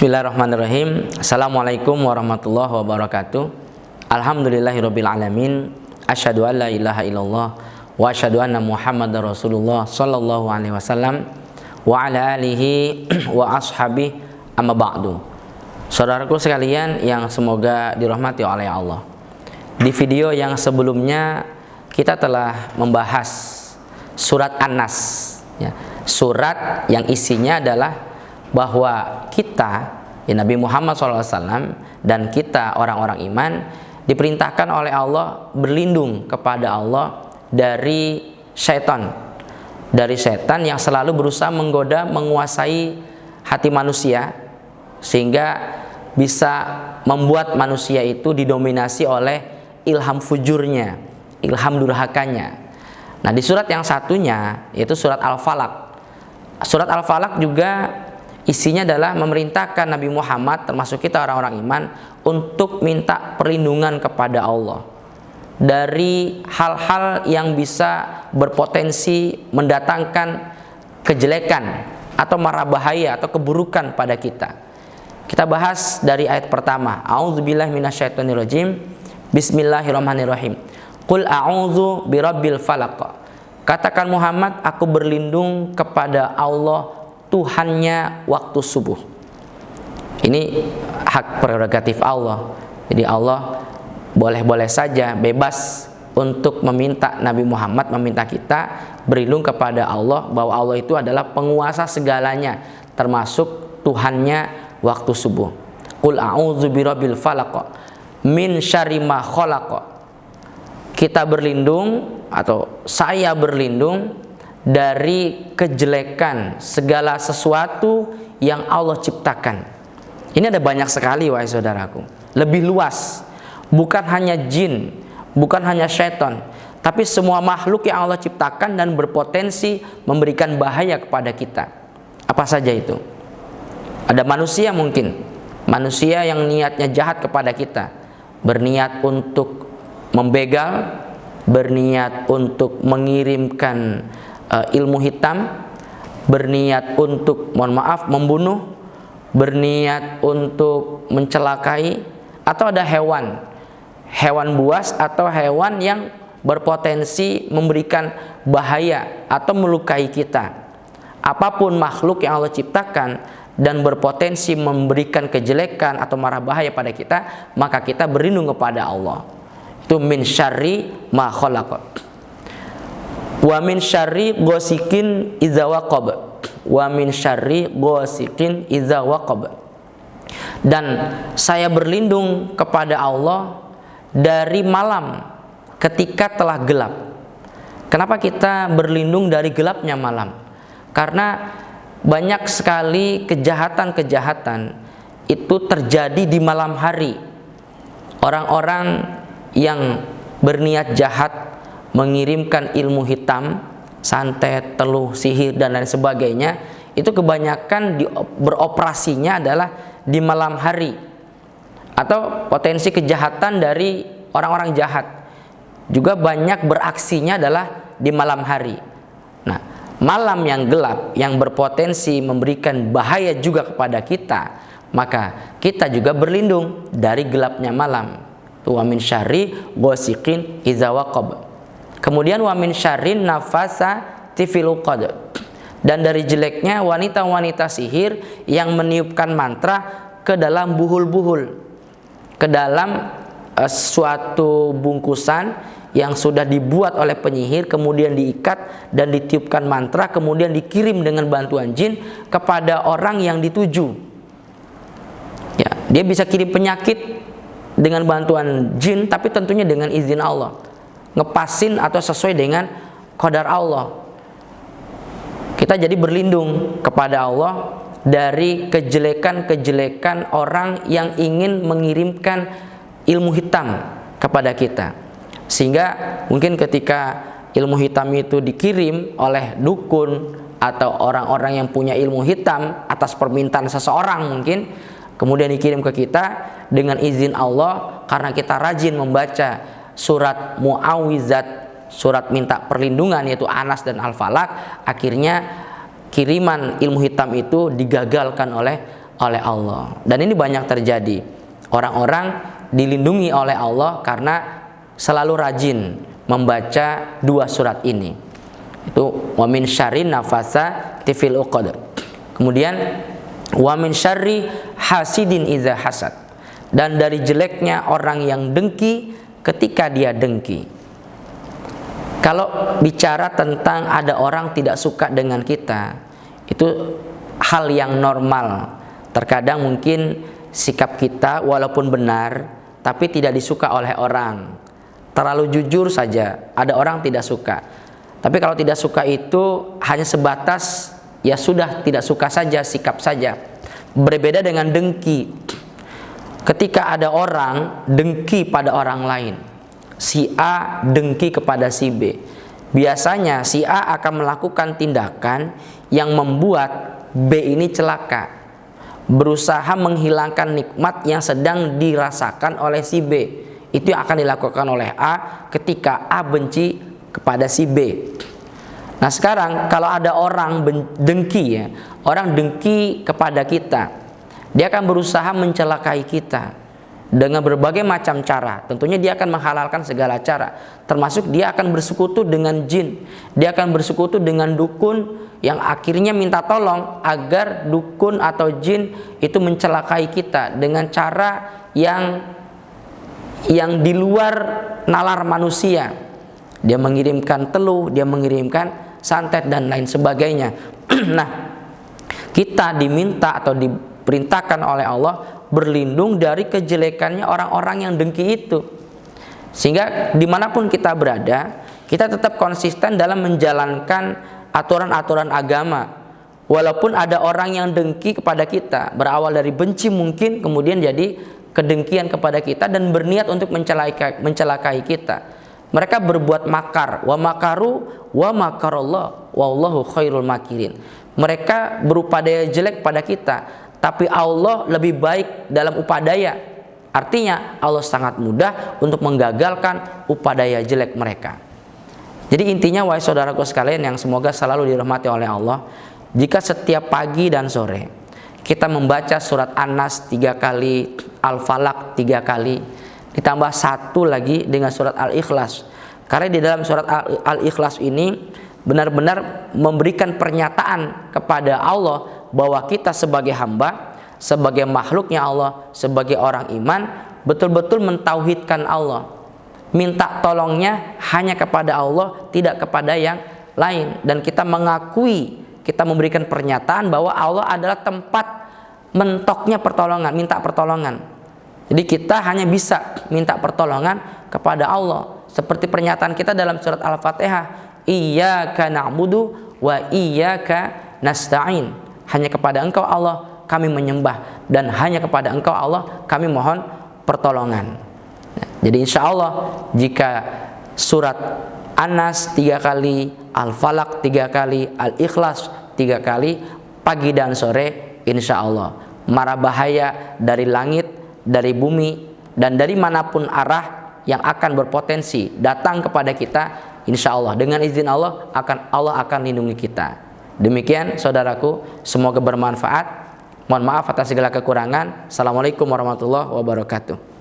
Bismillahirrahmanirrahim. Assalamualaikum warahmatullahi wabarakatuh. Alhamdulillahirabbil alamin. Asyhadu an la ilaha illallah wa asyhadu anna Muhammadar Rasulullah sallallahu alaihi wasallam wa ala alihi wa ashabihi amma ba'du. Saudaraku sekalian yang semoga dirahmati oleh Allah. Di video yang sebelumnya kita telah membahas surat An-Nas, ya. Surat yang isinya adalah bahwa kita, Nabi Muhammad SAW dan kita orang-orang iman diperintahkan oleh Allah berlindung kepada Allah dari syaitan yang selalu berusaha menggoda, menguasai hati manusia sehingga bisa membuat manusia itu didominasi oleh ilham fujurnya, ilham durhakanya. Nah, di surat yang satunya yaitu surat Al-Falaq. Surat Al-Falaq juga isinya adalah memerintahkan Nabi Muhammad termasuk kita orang-orang iman untuk minta perlindungan kepada Allah dari hal-hal yang bisa berpotensi mendatangkan kejelekan atau mara bahaya atau keburukan pada kita. Kita bahas dari ayat pertama. A'udzubillahi minasyaitonirrajim. Bismillahirrahmanirrahim. Qul a'udzu birabbil falaq. Katakan Muhammad, aku berlindung kepada Allah, Tuhannya waktu subuh. Ini hak prerogatif Allah. Jadi Allah boleh-boleh saja bebas untuk meminta Nabi Muhammad, meminta kita berlindung kepada Allah, bahwa Allah itu adalah penguasa segalanya, termasuk Tuhannya waktu subuh. Qul a'udzu birabbil falaq min syarri ma khalaq. Kita berlindung atau saya berlindung dari kejelekan segala sesuatu yang Allah ciptakan. Ini ada banyak sekali, wahai saudaraku. Lebih luas. Bukan hanya jin, bukan hanya syaitan, tapi semua makhluk yang Allah ciptakan dan berpotensi memberikan bahaya kepada kita. Apa saja itu? Ada manusia mungkin. Manusia yang niatnya jahat kepada kita. Berniat untuk membegal, berniat untuk mengirimkan ilmu hitam, berniat untuk, membunuh, berniat untuk mencelakai, atau ada hewan buas atau hewan yang berpotensi memberikan bahaya atau melukai kita. Apapun makhluk yang Allah ciptakan dan berpotensi memberikan kejelekan atau mara bahaya pada kita, maka kita berlindung kepada Allah. Itu min syarri ma khalaq. Wa min syarri ghasikin idza waqab. Wa min syarri ghasikin idza waqab. Dan saya berlindung kepada Allah dari malam ketika telah gelap. Kenapa kita berlindung dari gelapnya malam? Karena banyak sekali kejahatan-kejahatan itu terjadi di malam hari. Orang-orang yang berniat jahat mengirimkan ilmu hitam, santet, teluh, sihir, dan lain sebagainya, itu kebanyakan beroperasinya adalah di malam hari. Atau potensi kejahatan dari orang-orang jahat juga banyak beraksinya adalah di malam hari. Nah, malam yang gelap yang berpotensi memberikan bahaya juga kepada kita, maka kita juga berlindung dari gelapnya malam. Wa min syarri ghasiqin idza waqab. Kemudian wa min syarrin nafasati fil uqad. Dan dari jeleknya wanita-wanita sihir yang meniupkan mantra ke dalam buhul-buhul, ke dalam suatu bungkusan yang sudah dibuat oleh penyihir, kemudian diikat dan ditiupkan mantra, kemudian dikirim dengan bantuan jin kepada orang yang dituju. Ya, dia bisa kirim penyakit dengan bantuan jin, tapi tentunya dengan izin Allah, ngepasin atau sesuai dengan qadar Allah. Kita jadi berlindung kepada Allah dari kejelekan-kejelekan orang yang ingin mengirimkan ilmu hitam kepada kita. Sehingga mungkin ketika ilmu hitam itu dikirim oleh dukun atau orang-orang yang punya ilmu hitam atas permintaan seseorang mungkin, kemudian dikirim ke kita dengan izin Allah, karena kita rajin membaca surat mu'awizat, surat minta perlindungan yaitu Anas dan Al-Falaq, akhirnya kiriman ilmu hitam itu digagalkan oleh oleh Allah. Dan ini banyak terjadi. Orang-orang dilindungi oleh Allah karena selalu rajin membaca dua surat ini. Itu wa min syarri nafatsati fil uqad. Kemudian wa min syarri hasidin idza hasad. Dan dari jeleknya orang yang dengki ketika dia dengki. Kalau bicara tentang ada orang tidak suka dengan kita, itu hal yang normal. Terkadang mungkin sikap kita walaupun benar, tapi tidak disuka oleh orang. Terlalu jujur saja, ada orang tidak suka. Tapi kalau tidak suka itu hanya sebatas, ya sudah, tidak suka saja, sikap saja. Berbeda dengan dengki. Ketika ada orang dengki pada orang lain, si A dengki kepada si B, biasanya si A akan melakukan tindakan yang membuat B ini celaka, berusaha menghilangkan nikmat yang sedang dirasakan oleh si B. Itu yang akan dilakukan oleh A ketika A benci kepada si B. Nah sekarang kalau ada orang dengki, ya, orang dengki kepada kita, dia akan berusaha mencelakai kita dengan berbagai macam cara. Tentunya dia akan menghalalkan segala cara, termasuk dia akan bersekutu dengan jin, dia akan bersekutu dengan dukun yang akhirnya minta tolong agar dukun atau jin itu mencelakai kita dengan cara yang di luar nalar manusia. Dia mengirimkan teluh, dia mengirimkan santet dan lain sebagainya. Nah, kita diminta atau diperintahkan oleh Allah berlindung dari kejelekannya orang-orang yang dengki itu. Sehingga dimanapun kita berada, kita tetap konsisten dalam menjalankan aturan-aturan agama. Walaupun ada orang yang dengki kepada kita, berawal dari benci mungkin, kemudian jadi kedengkian kepada kita dan berniat untuk mencelakai kita. Mereka berbuat makar, wa makaru wa makarallah wallahu khairul makirin. Mereka berupadaya jelek pada kita, tapi Allah lebih baik dalam upadaya. Artinya Allah sangat mudah untuk menggagalkan upadaya jelek mereka. Jadi intinya, wahai saudaraku sekalian yang semoga selalu dirahmati oleh Allah, jika setiap pagi dan sore kita membaca surat An-Nas 3 kali, Al-Falaq 3 kali, ditambah satu lagi dengan surat Al-Ikhlas. Karena di dalam surat Al-Ikhlas ini benar-benar memberikan pernyataan kepada Allah bahwa kita sebagai hamba, sebagai makhluknya Allah, sebagai orang iman, betul-betul mentauhidkan Allah. Minta tolongnya hanya kepada Allah, tidak kepada yang lain. Dan kita mengakui, kita memberikan pernyataan bahwa Allah adalah tempat mentoknya pertolongan, minta pertolongan. Jadi kita hanya bisa minta pertolongan kepada Allah. Seperti pernyataan kita dalam surat Al-Fatihah, Iyyaka na'budu wa iyyaka nasta'in. Hanya kepada Engkau Allah kami menyembah, dan hanya kepada Engkau Allah kami mohon pertolongan. Jadi insya Allah jika surat An-Nas 3 kali, Al-Falaq 3 kali, Al-Ikhlas 3 kali, pagi dan sore, insya Allah mara bahaya dari langit, dari bumi, dan dari manapun arah yang akan berpotensi datang kepada kita, insya Allah dengan izin Allah akan lindungi kita. Demikian saudaraku, semoga bermanfaat. Mohon maaf atas segala kekurangan. Assalamualaikum warahmatullahi wabarakatuh.